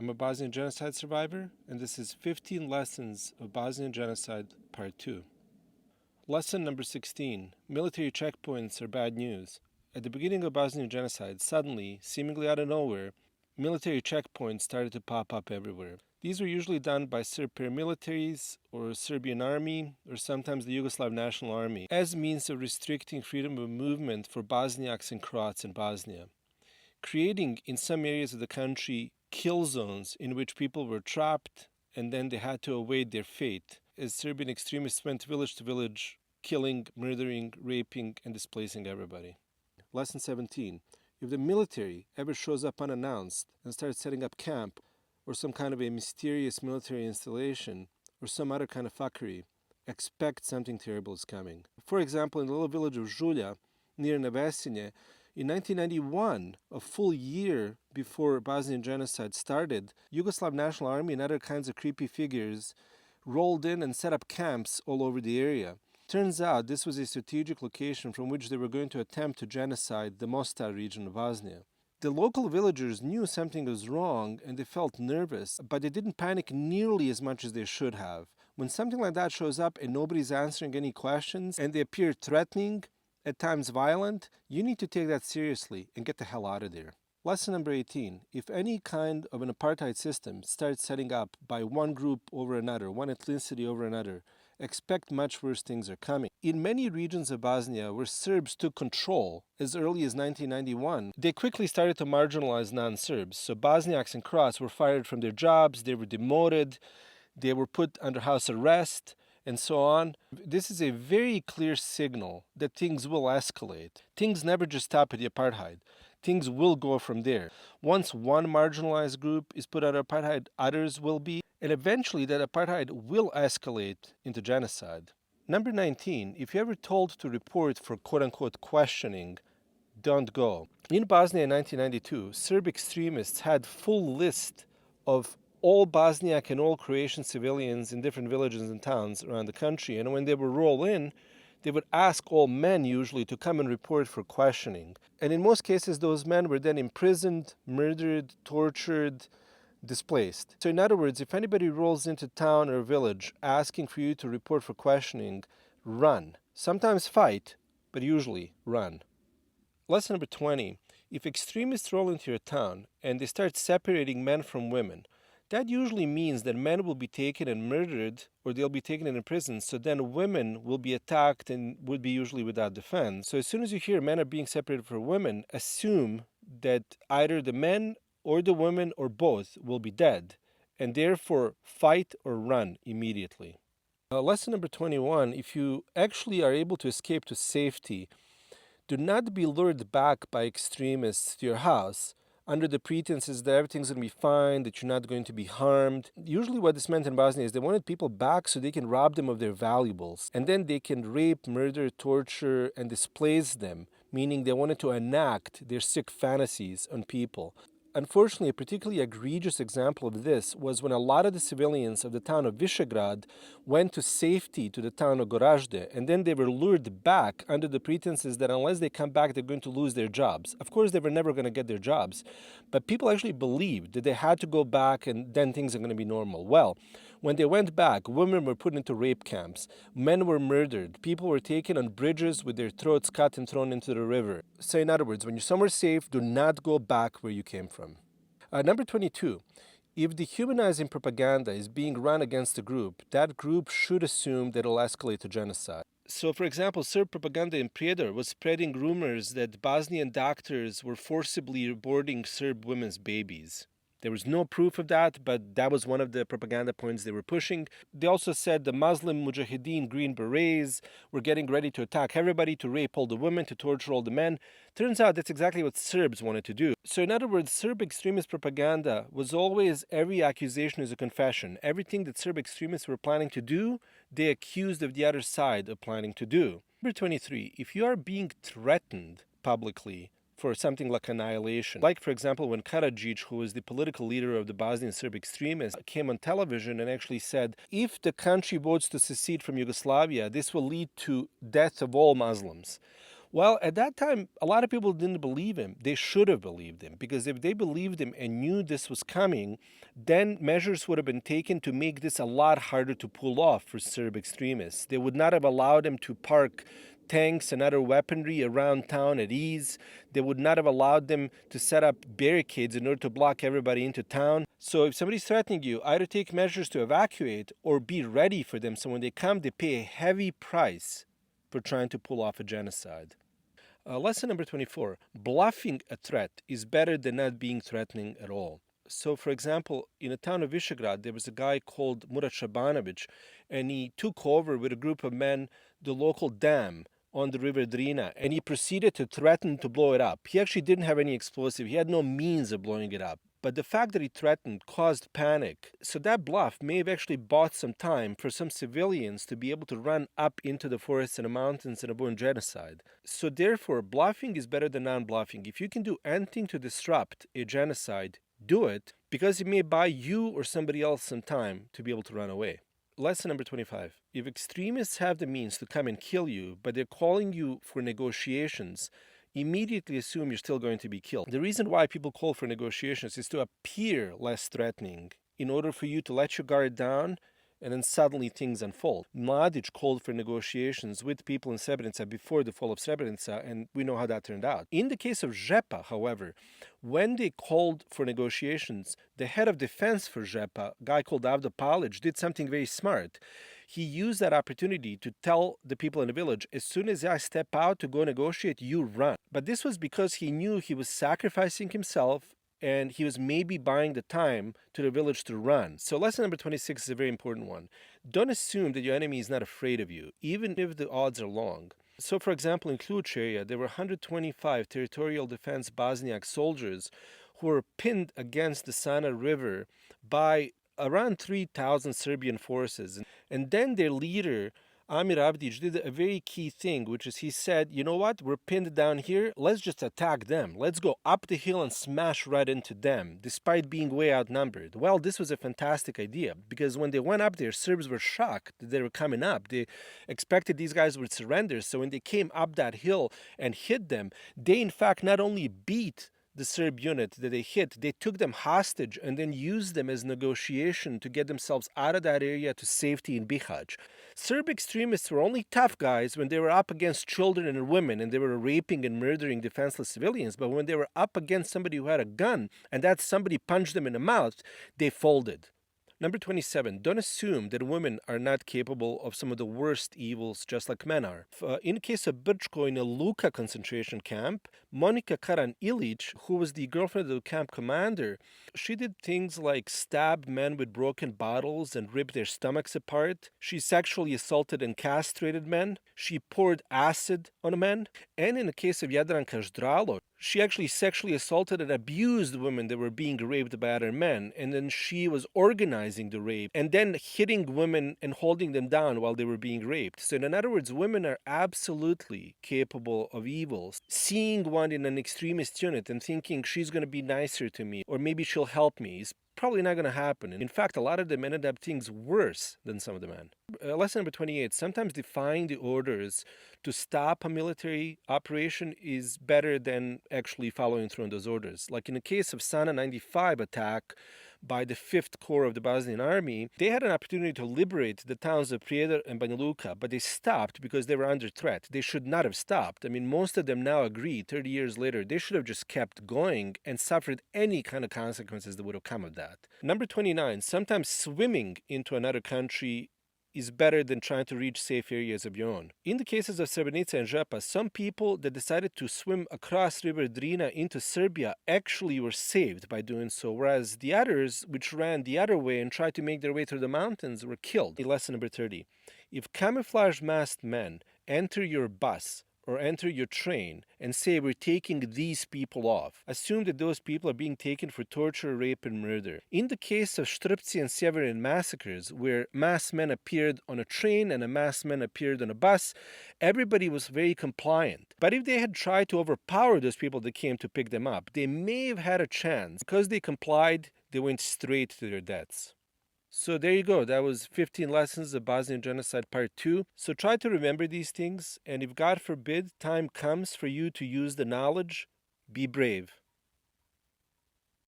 I'm a Bosnian genocide survivor, and this is 15 Lessons of Bosnian Genocide, Part 2. Lesson number 16. Military checkpoints are bad news. At the beginning of Bosnian genocide, suddenly, seemingly out of nowhere, military checkpoints started to pop up everywhere. These were usually done by Serb paramilitaries or Serbian army or sometimes the Yugoslav National Army as means of restricting freedom of movement for Bosniaks and Croats in Bosnia, creating in some areas of the country kill zones in which people were trapped and then they had to await their fate as Serbian extremists went village to village, killing, murdering, raping, and displacing everybody. Lesson 17. If the military ever shows up unannounced and starts setting up camp or some kind of a mysterious military installation or some other kind of fuckery, expect something terrible is coming. For example, in the little village of Žulja, near Nevesinje, in 1991, a full year before Bosnian genocide started, Yugoslav National Army and other kinds of creepy figures rolled in and set up camps all over the area. Turns out this was a strategic location from which they were going to attempt to genocide the Mostar region of Bosnia. The local villagers knew something was wrong and they felt nervous, but they didn't panic nearly as much as they should have. When something like that shows up and nobody's answering any questions and they appear threatening, at times violent, you need to take that seriously and get the hell out of there. Lesson number 18. If any kind of an apartheid system starts setting up by one group over another, one ethnicity over another, expect much worse things are coming. In many regions of Bosnia where Serbs took control as early as 1991, they quickly started to marginalize non-Serbs. So Bosniaks and Croats were fired from their jobs, they were demoted, they were put under house arrest, and so on. This is a very clear signal that things will escalate. Things never just stop at the apartheid. Things will go from there. Once one marginalized group is put under apartheid, others will be, and eventually that apartheid will escalate into genocide. Number 19, if you're ever told to report for quote-unquote questioning, don't go. In Bosnia in 1992, Serb extremists had full list of all Bosniak and all Croatian civilians in different villages and towns around the country. And when they would roll in, they would ask all men usually to come and report for questioning. And in most cases, those men were then imprisoned, murdered, tortured, displaced. So in other words, if anybody rolls into town or village asking for you to report for questioning, run. Sometimes fight, but usually run. Lesson number 20. If extremists roll into your town and they start separating men from women, that usually means that men will be taken and murdered or they'll be taken and imprisoned, so then women will be attacked and would be usually without defense. So as soon as you hear men are being separated from women, assume that either the men or the women or both will be dead, and therefore fight or run immediately. Lesson number 21. If you actually are able to escape to safety, do not be lured back by extremists to your house under the pretenses that everything's going to be fine, that you're not going to be harmed. Usually what this meant in Bosnia is they wanted people back so they can rob them of their valuables. And then they can rape, murder, torture, and displace them, meaning they wanted to enact their sick fantasies on people. Unfortunately, a particularly egregious example of this was when a lot of the civilians of the town of Visegrad went to safety to the town of Gorazde, and then they were lured back under the pretenses that unless they come back, they're going to lose their jobs. Of course, they were never going to get their jobs, but people actually believed that they had to go back and then things are going to be normal. Well, when they went back, women were put into rape camps, men were murdered, people were taken on bridges with their throats cut and thrown into the river. So in other words, when you're somewhere safe, do not go back where you came from. Number 22, if dehumanizing propaganda is being run against a group, that group should assume that it'll escalate to genocide. So, for example, Serb propaganda in Prijedor was spreading rumors that Bosnian doctors were forcibly aborting Serb women's babies. There was no proof of that, but that was one of the propaganda points they were pushing. They also said the Muslim Mujahideen Green Berets were getting ready to attack everybody, to rape all the women, to torture all the men. Turns out that's exactly what Serbs wanted to do. So in other words, Serb extremist propaganda was always every accusation is a confession. Everything that Serb extremists were planning to do, they accused of the other side of planning to do. Number 23, if you are being threatened publicly for something like annihilation. Like, for example, when Karadzic, who was the political leader of the Bosnian Serb extremists, came on television and actually said, if the country votes to secede from Yugoslavia, this will lead to death of all Muslims. Well, at that time, a lot of people didn't believe him. They should have believed him, because if they believed him and knew this was coming, then measures would have been taken to make this a lot harder to pull off for Serb extremists. They would not have allowed him to park tanks and other weaponry around town at ease. They would not have allowed them to set up barricades in order to block everybody into town. So if somebody's threatening you, either take measures to evacuate or be ready for them, so when they come, they pay a heavy price for trying to pull off a genocide. Lesson number 24. Bluffing a threat is better than not being threatening at all. So, for example, in the town of Visegrad, there was a guy called Murat Shabanovic, and he took over with a group of men the local dam on the river Drina, and he proceeded to threaten to blow it up. He actually didn't have any explosive. He had no means of blowing it up. But the fact that he threatened caused panic. So that bluff may have actually bought some time for some civilians to be able to run up into the forests and the mountains and avoid genocide. So therefore, bluffing is better than non-bluffing. If you can do anything to disrupt a genocide, do it, because it may buy you or somebody else some time to be able to run away. Lesson number 25. If extremists have the means to come and kill you, but they're calling you for negotiations, immediately assume you're still going to be killed. The reason why people call for negotiations is to appear less threatening in order for you to let your guard down, and then suddenly things unfold. Mladic called for negotiations with people in Srebrenica before the fall of Srebrenica, and we know how that turned out. In the case of Žepa, however, when they called for negotiations, the head of defense for Žepa, a guy called Avdo Palic, did something very smart. He used that opportunity to tell the people in the village, as soon as I step out to go negotiate, you run. But this was because he knew he was sacrificing himself, and he was maybe buying the time to the village to run. So lesson number 26 is a very important one. Don't assume that your enemy is not afraid of you, even if the odds are long. So, for example, in Cluj area, there were 125 territorial defense Bosniak soldiers who were pinned against the Sana River by around 3,000 Serbian forces. And then their leader, Amir Avdic, did a very key thing, which is he said, you know what, we're pinned down here, let's just attack them. Let's go up the hill and smash right into them, despite being way outnumbered. Well, this was a fantastic idea, because when they went up there, Serbs were shocked that they were coming up. They expected these guys would surrender, so when they came up that hill and hit them, they in fact not only beat the Serb unit that they hit, they took them hostage and then used them as negotiation to get themselves out of that area to safety in Bihać. Serb extremists were only tough guys when they were up against children and women and they were raping and murdering defenseless civilians, but when they were up against somebody who had a gun and that somebody punched them in the mouth, they folded. Number 27, don't assume that women are not capable of some of the worst evils just like men are. In the case of Brčko in a Luka concentration camp, Monika Karan Ilic, who was the girlfriend of the camp commander, she did things like stab men with broken bottles and rip their stomachs apart. She sexually assaulted and castrated men. She poured acid on men. And in the case of Jadranka Zdralo, she actually sexually assaulted and abused women that were being raped by other men, and then she was organizing the rape and then hitting women and holding them down while they were being raped. So in other words, women are absolutely capable of evils. Seeing one in an extremist unit and thinking she's going to be nicer to me or maybe she'll help me is probably not going to happen. In fact, a lot of them ended up things worse than some of the men. Lesson number 28, sometimes defying the orders to stop a military operation is better than actually following through on those orders. Like in the case of Sana 95 attack by the 5th Corps of the Bosnian Army, they had an opportunity to liberate the towns of Prijedor and Banja Luka, but they stopped because they were under threat. They should not have stopped. I mean, most of them now agree, 30 years later, they should have just kept going and suffered any kind of consequences that would have come of that. Number 29, sometimes swimming into another country is better than trying to reach safe areas of your own. In the cases of Srebrenica and Žepa, some people that decided to swim across River Drina into Serbia actually were saved by doing so, whereas the others, which ran the other way and tried to make their way through the mountains, were killed. Lesson number 30. If camouflage masked men enter your bus or enter your train and say we're taking these people off, assume that those people are being taken for torture, rape, and murder. In the case of Strpci and Sjeverin massacres, where masked men appeared on a train and a masked man appeared on a bus, everybody was very compliant. But if they had tried to overpower those people that came to pick them up, they may have had a chance. Because they complied, they went straight to their deaths. So there you go. That was 15 lessons of Bosnian Genocide Part 2. So try to remember these things, and if God forbid time comes for you to use the knowledge, be brave.